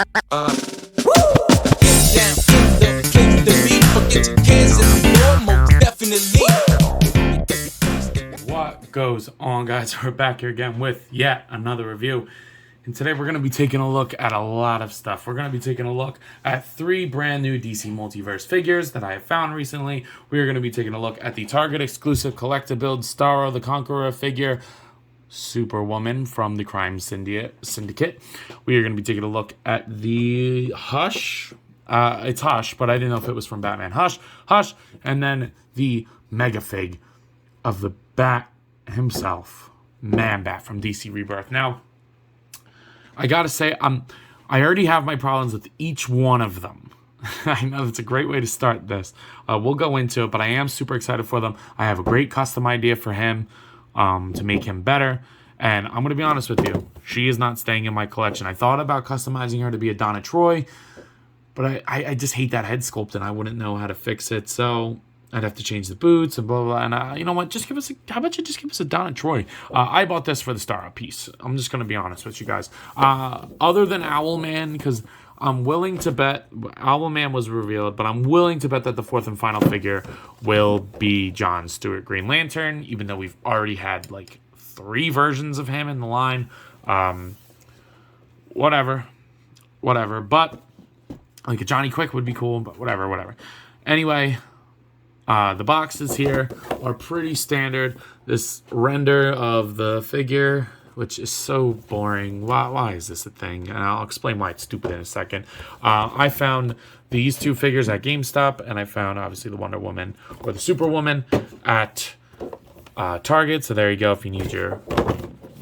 What goes on, guys? We're back here again with yet another review. And today we're going to be taking a look at a lot of stuff. We're going to be taking a look at 3 brand new DC Multiverse figures that I have found recently. We are going to be taking a look at the Target exclusive collectible Starro the Conqueror figure, Superwoman from the Crime Syndicate. We are going to be taking a look at the Hush. It's Hush, but I didn't know if it was from Batman. Hush. And then the Mega Fig of the Bat himself, ManBat from DC Rebirth. Now, I gotta say, I already have my problems with each one of them. I know that's a great way to start this. We'll go into it, but I am super excited for them. I have a great custom idea for him to make him better. And I'm going to be honest with you. She is not staying in my collection. I thought about customizing her to be a Donna Troy, but I just hate that head sculpt, and I wouldn't know how to fix it. So I'd have to change the boots and blah, blah, blah. And you know what? How about you just give us a Donna Troy? I bought this for the Starro piece. I'm just going to be honest with you guys. Other than Owlman, because I'm willing to bet Owlman was revealed, but I'm willing to bet that the 4th and final figure will be John Stewart Green Lantern, even though we've already had like 3 versions of him in the line. Whatever. But like a Johnny Quick would be cool, but whatever. Anyway, the boxes here are pretty standard. This render of the figure, which is so boring. Why is this a thing? And I'll explain why it's stupid in a second. I found these 2 figures at GameStop, and I found, obviously, the Wonder Woman or the Superwoman at Target. So there you go if you need your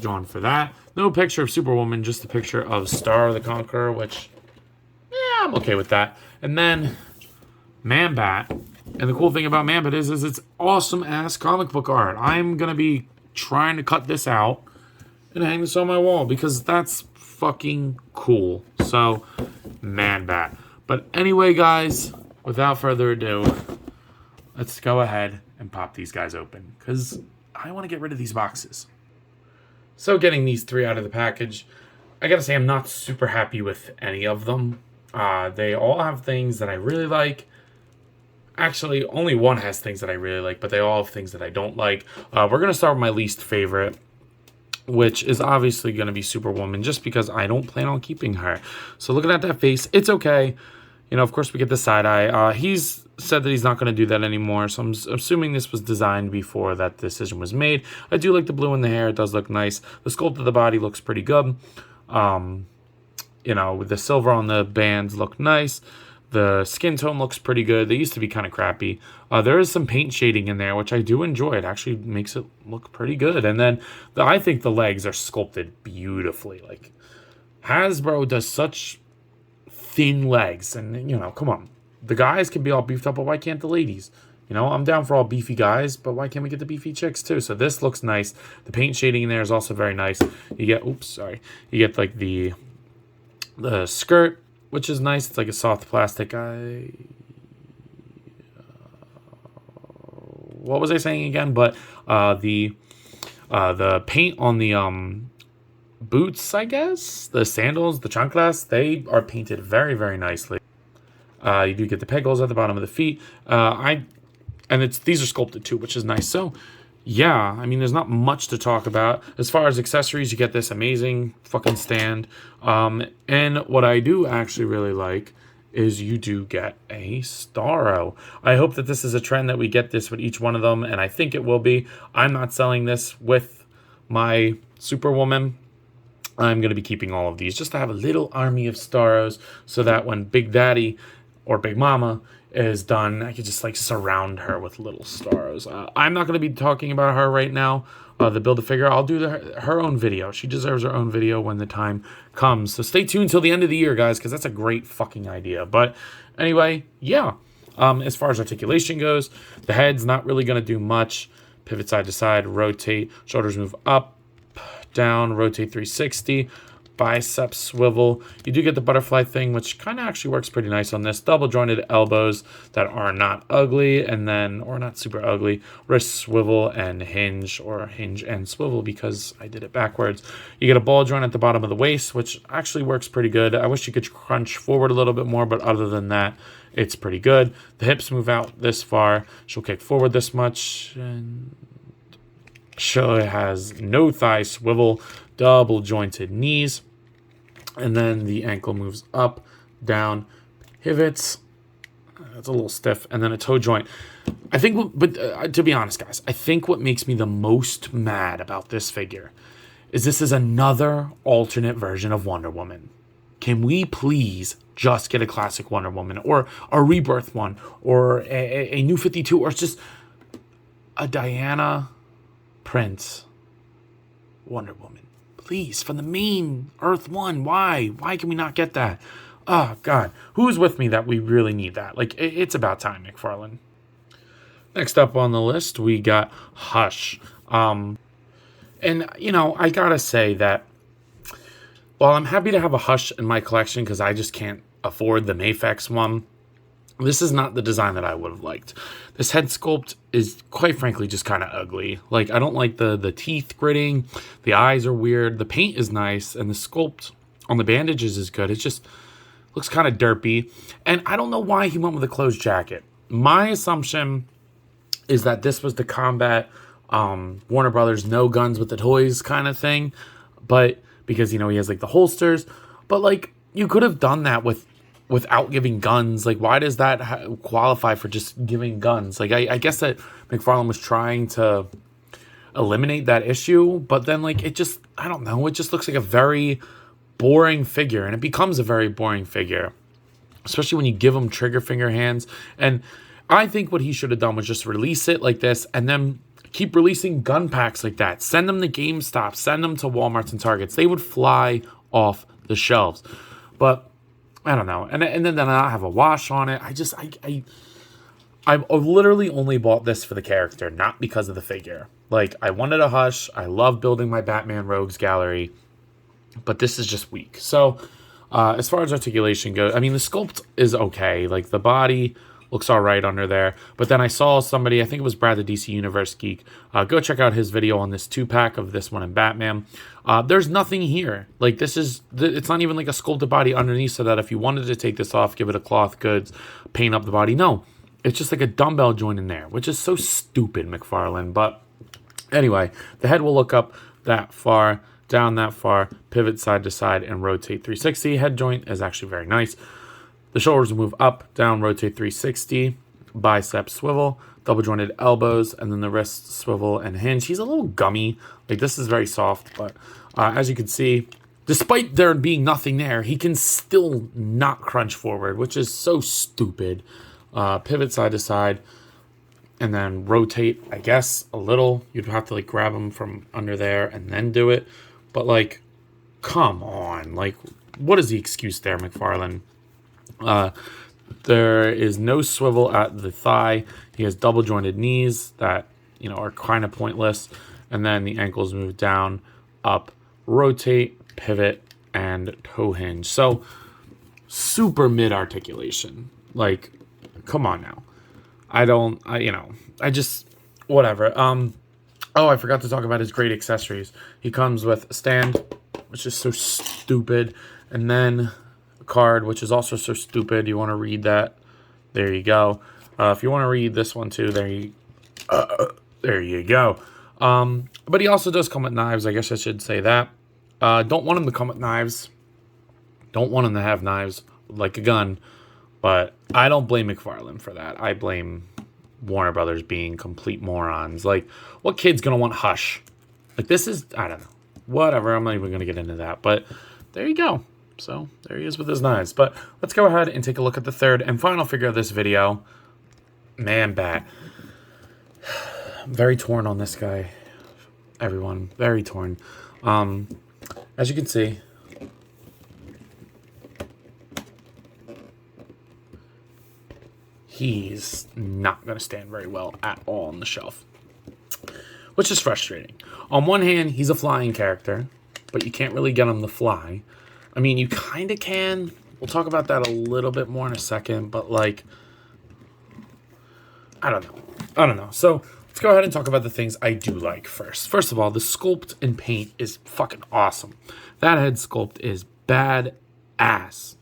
John for that. No picture of Superwoman, just a picture of Starro the Conqueror, which, yeah, I'm okay with that. And then ManBat. And the cool thing about ManBat is it's awesome-ass comic book art. I'm going to be trying to cut this out and hang this on my wall because that's fucking cool. So, ManBat. But anyway, guys, without further ado, let's go ahead and pop these guys open because I want to get rid of these boxes. So, getting these 3 out of the package, I got to say I'm not super happy with any of them. They all have things that I really like. Actually, only one has things that I really like, but they all have things that I don't like. We're going to start with my least favorite, which is obviously going to be Superwoman, just because I don't plan on keeping her. So looking at that face, it's okay. You know, of course, we get the side eye. He's said that he's not going to do that anymore, so I'm assuming this was designed before that decision was made. I do like the blue in the hair. It does look nice. The sculpt of the body looks pretty good. You know, with the silver on the bands look nice. The skin tone looks pretty good. They used to be kind of crappy. There is some paint shading in there, which I do enjoy. It actually makes it look pretty good. And then I think the legs are sculpted beautifully. Like, Hasbro does such thin legs. And, you know, come on. The guys can be all beefed up, but why can't the ladies? You know, I'm down for all beefy guys, but why can't we get the beefy chicks too? So this looks nice. The paint shading in there is also very nice. You get, you get like the skirt, which is nice. It's like a soft plastic. What was I saying again? But the paint on the boots, I guess, the sandals, the chanclas, they are painted very, very nicely. You do get the peg holes at the bottom of the feet. These are sculpted too, which is nice. So, yeah, I mean, there's not much to talk about. As far as accessories, you get this amazing fucking stand. And what I do actually really like is you do get a Starro. I hope that this is a trend that we get this with each one of them, and I think it will be. I'm not selling this with my Superwoman. I'm going to be keeping all of these just to have a little army of Starros so that when Big Daddy or Big Mama is done, I could just like surround her with little Starros. I'm not going to be talking about her right now, the Build-A-Figure. I'll do her own video. She deserves her own video when the time comes. So stay tuned till the end of the year, guys, because that's a great fucking idea. But anyway, yeah. As far as articulation goes, the head's not really going to do much. Pivot side to side, rotate, shoulders move up, down, rotate 360. bicep swivel. You do get the butterfly thing, which kind of actually works pretty nice on this. Double jointed elbows that are not ugly, and then, or not super ugly, wrist swivel and hinge, or hinge and swivel because I did it backwards. You get a ball joint at the bottom of the waist, which actually works pretty good. I wish you could crunch forward a little bit more, but other than that, it's pretty good. The hips move out this far. She'll kick forward this much, and she has no thigh swivel, double jointed knees, and then the ankle moves up, down, pivots. It's a little stiff, and then a toe joint. I think, but to be honest, guys, I think what makes me the most mad about this figure is this is another alternate version of Wonder Woman. Can we please just get a classic Wonder Woman, or a rebirth one, or a new 52, or just a Diana Prince Wonder Woman? Please, from the main Earth 1. Why can we not get that? Oh, God. Who's with me that we really need that? Like, it's about time, McFarlane. Next up on the list, we got Hush. And, you know, I gotta say that while I'm happy to have a Hush in my collection because I just can't afford the Mafex one, this is not the design that I would have liked. This head sculpt is, quite frankly, just kind of ugly. Like, I don't like the teeth gritting. The eyes are weird. The paint is nice, and the sculpt on the bandages is good. It just looks kind of derpy. And I don't know why he went with a closed jacket. My assumption is that this was the combat Warner Brothers no guns with the toys kind of thing. But because, you know, he has, like, the holsters. But, like, you could have done that without giving guns. Like, why does that qualify for just giving guns? Like, I guess that McFarlane was trying to eliminate that issue, but then, like, it just, I don't know, it just looks like a very boring figure, and it becomes a very boring figure, especially when you give him trigger finger hands. And I think what he should have done was just release it like this, and then keep releasing gun packs like that. Send them to GameStop, send them to Walmarts and Targets. They would fly off the shelves. But I don't know. And then I have a wash on it. I literally only bought this for the character, not because of the figure. Like, I wanted a Hush. I love building my Batman Rogues gallery, but this is just weak. So, as far as articulation goes, I mean, the sculpt is okay. Like, the body looks all right under there. But then I saw somebody, I think it was Brad the DC Universe Geek, go check out his video on this 2-pack of this one in Batman. There's nothing here. Like, it's not even like a sculpted body underneath, so that if you wanted to take this off, give it a cloth goods, paint up the body. No, it's just like a dumbbell joint in there, which is so stupid, McFarlane. But anyway, the head will look up that far, down that far, pivot side to side, and rotate 360. Head joint is actually very nice. The shoulders will move up, down, rotate 360, bicep swivel, double jointed elbows, and then the wrist swivel and hinge. He's a little gummy. Like, this is very soft, but as you can see, despite there being nothing there, he can still not crunch forward, which is so stupid. Pivot side to side, and then rotate, I guess, a little. You'd have to, like, grab him from under there and then do it. But, like, come on. Like, what is the excuse there, McFarlane? There is no swivel at the thigh. He has double jointed knees that, you know, are kind of pointless. And then the ankles move down, up, rotate, pivot, and toe hinge. So, super mid articulation. Like, come on now. Whatever. Oh, I forgot to talk about his great accessories. He comes with a stand, which is so stupid. And then card, which is also so stupid. You want to read that? There you go. If you want to read this one too, there you go. But he also does come with knives. I guess I should say that. Don't want him to come with knives. Don't want him to have knives like a gun. But I don't blame McFarlane for that. I blame Warner Brothers being complete morons. Like, what kid's gonna want Hush? Like, this is, I don't know. Whatever. I'm not even gonna get into that. But there you go. So, there he is with his knives. But let's go ahead and take a look at the third and final figure of this video. ManBat. Very torn on this guy. Everyone. Very torn. As you can see, he's not going to stand very well at all on the shelf, which is frustrating. On one hand, he's a flying character, but you can't really get them to fly. I mean, you kind of can. We'll talk about that a little bit more in a second, but like, I don't know. So let's go ahead and talk about the things I do like first. First of all, the sculpt and paint is fucking awesome. That head sculpt is badass.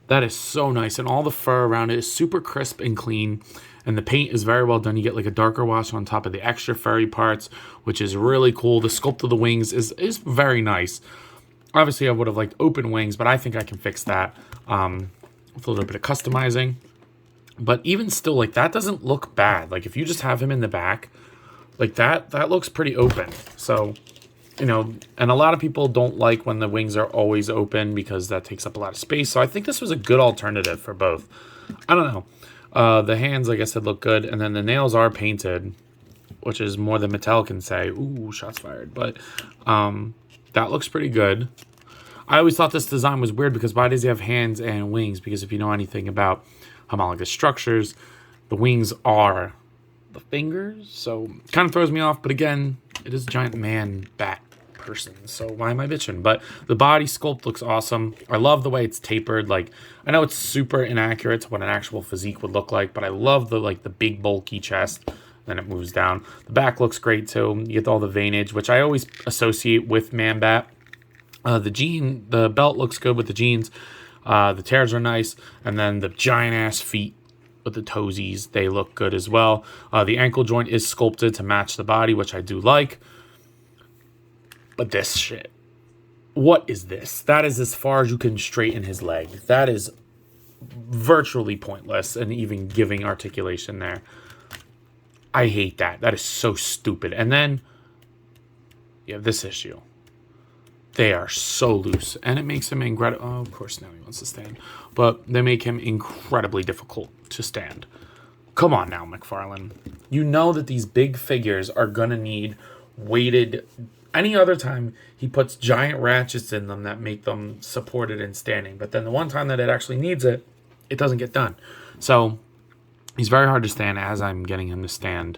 That is so nice, and all the fur around it is super crisp and clean, and the paint is very well done. You get like a darker wash on top of the extra furry parts, which is really cool. The sculpt of the wings is very nice. Obviously, I would have liked open wings, but I think I can fix that with a little bit of customizing. But even still, like, that doesn't look bad. Like, if you just have him in the back, like, that looks pretty open. So, you know, and a lot of people don't like when the wings are always open because that takes up a lot of space. So I think this was a good alternative for both. I don't know. The hands, like I said, look good. And then the nails are painted, which is more than Mattel can say. Ooh, shots fired. But that looks pretty good. I always thought this design was weird because why does he have hands and wings? Because if you know anything about homologous structures, the wings are the fingers. So it kind of throws me off. But again, it is a giant ManBat person, so why am I bitching? But the body sculpt looks awesome. I love the way it's tapered. Like, I know it's super inaccurate to what an actual physique would look like, but I love the big bulky chest. Then it moves down. The back looks great too. You get all the veinage, which I always associate with ManBat. The belt looks good with the jeans. The tears are nice, and then the giant ass feet with the toesies, they look good as well. The ankle joint is sculpted to match the body, which I do like. But this shit, what is this? That is as far as you can straighten his leg. That is virtually pointless, and even giving articulation there. I hate that. That is so stupid. And then you have this issue. They are so loose, and it makes him incredible. Oh, of course, now he wants to stand. But they make him incredibly difficult to stand. Come on now, McFarlane. You know that these big figures are going to need weighted. Any other time, he puts giant ratchets in them that make them supported and standing. But then the one time that it actually needs it, it doesn't get done. So he's very hard to stand as I'm getting him to stand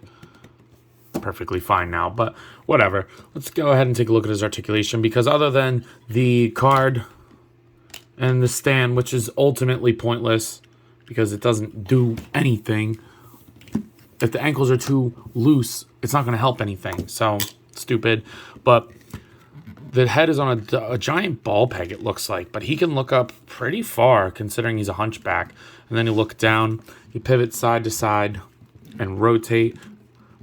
perfectly fine now. But whatever. Let's go ahead and take a look at his articulation. Because other than the card and the stand, which is ultimately pointless because it doesn't do anything. If the ankles are too loose, it's not going to help anything. So stupid. But the head is on a giant ball peg, it looks like. But he can look up pretty far, considering he's a hunchback. And then you look down, you pivot side to side, and rotate.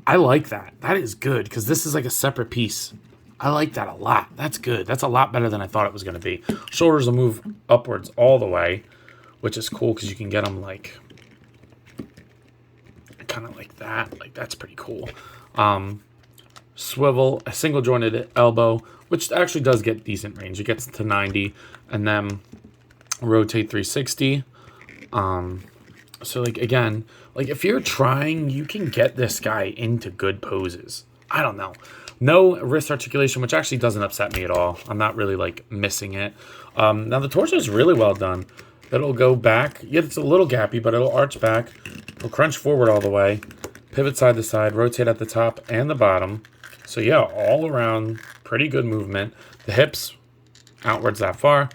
I like that. That is good, because this is like a separate piece. I like that a lot. That's good. That's a lot better than I thought it was going to be. Shoulders will move upwards all the way, which is cool, because you can get them like kind of like that. Like, that's pretty cool. Swivel, a single jointed elbow, which actually does get decent range. It gets to 90, and then rotate 360. So like, again, like if you're trying, you can get this guy into good poses. I don't know. No wrist articulation, which actually doesn't upset me at all. I'm not really like missing it. Now the torso is really well done. It'll go back. Yeah, it's a little gappy, but it'll arch back. It'll crunch forward all the way. Pivot side to side. Rotate at the top and the bottom. So yeah, all around, pretty good movement. The hips, outwards that far.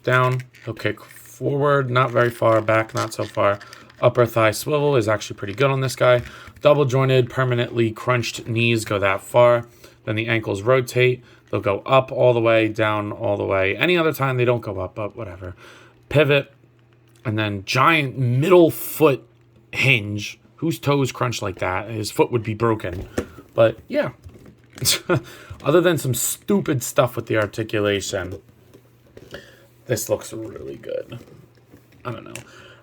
Down, he'll kick forward, not very far. Back, not so far. Upper thigh swivel is actually pretty good on this guy. Double jointed, permanently crunched knees go that far. Then the ankles rotate. They'll go up all the way, down all the way. Any other time they don't go up, but whatever. Pivot, and then giant middle foot hinge. Whose toes crunch like that? His foot would be broken. But yeah. Other than some stupid stuff with the articulation, this looks really good. I don't know.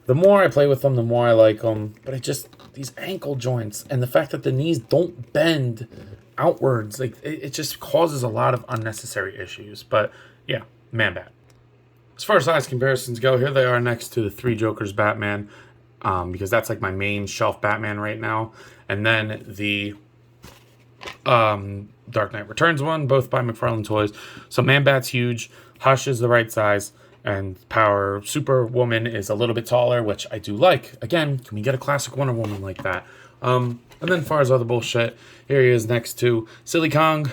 The more I play with them, the more I like them. But it just, these ankle joints and the fact that the knees don't bend outwards, like it just causes a lot of unnecessary issues. But yeah, ManBat. As far as size comparisons go, here they are next to the Three Jokers Batman, because that's like my main shelf Batman right now. And then the Dark Knight Returns one, both by McFarlane Toys. So ManBat's huge, Hush is the right size, and Power Superwoman is a little bit taller, which I do like. Again, can we get a classic Wonder Woman like that? And then as far as other bullshit, here he is next to Silly Kong,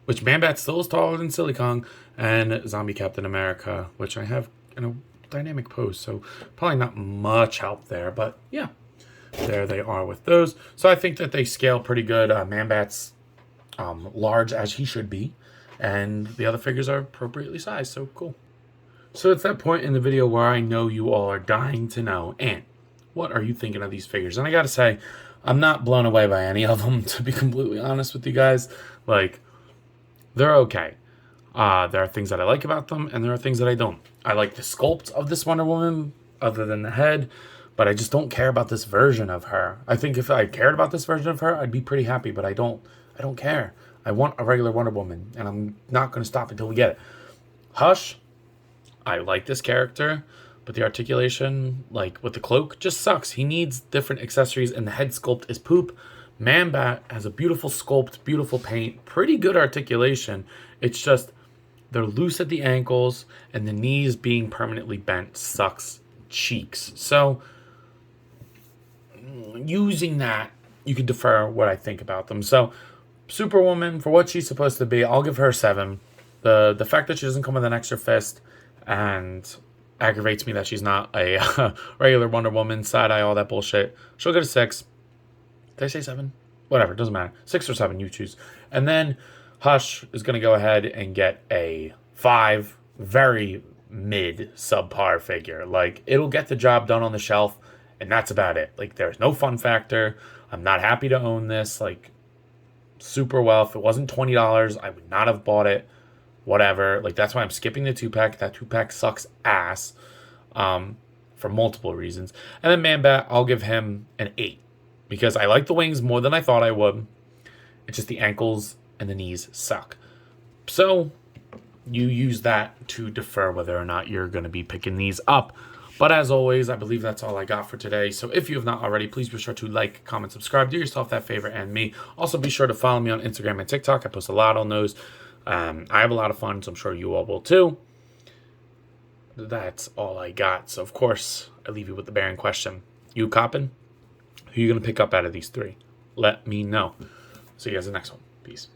which ManBat still is taller than Silly Kong, and Zombie Captain America, which I have in a dynamic pose, so probably not much help there, but yeah, there they are with those. So I think that they scale pretty good. ManBat's large as he should be, and the other figures are appropriately sized, so cool. So it's that point in the video where I know you all are dying to know, and what are you thinking of these figures? And I gotta say, I'm not blown away by any of them, to be completely honest with you guys. Like, they're okay. There are things that I like about them, and there are things that I don't. I like the sculpt of this Wonder Woman, other than the head, but I just don't care about this version of her. I think if I cared about this version of her, I'd be pretty happy, but I don't care. I want a regular Wonder Woman, and I'm not going to stop until we get it. Hush, I like this character, but the articulation, like with the cloak, just sucks. He needs different accessories, and the head sculpt is poop. ManBat has a beautiful sculpt, beautiful paint, pretty good articulation. It's just they're loose at the ankles, and the knees being permanently bent sucks cheeks. So using that, you can defer what I think about them. So Superwoman, for what she's supposed to be, I'll give her 7. The fact that she doesn't come with an extra fist and aggravates me that she's not a regular Wonder Woman, side-eye, all that bullshit. She'll get a 6. Did I say 7? Whatever, doesn't matter. 6 or 7, you choose. And then Hush is going to go ahead and get a 5. Very mid, subpar figure. Like, it'll get the job done on the shelf, and that's about it. Like, there's no fun factor. I'm not happy to own this. Like, super well. If it wasn't $20, I would not have bought it. Whatever. Like, that's why I'm skipping the 2-pack. That 2-pack sucks ass for multiple reasons. And then ManBat, I'll give him an 8 because I like the wings more than I thought I would. It's just the ankles and the knees suck. So you use that to defer whether or not you're going to be picking these up. But as always, I believe that's all I got for today. So if you have not already, please be sure to like, comment, subscribe. Do yourself that favor and me. Also, be sure to follow me on Instagram and TikTok. I post a lot on those. I have a lot of fun, so I'm sure you all will too. That's all I got. So, of course, I leave you with the bearing question. You coppin'? Who are you going to pick up out of these 3? Let me know. See you guys in the next one. Peace.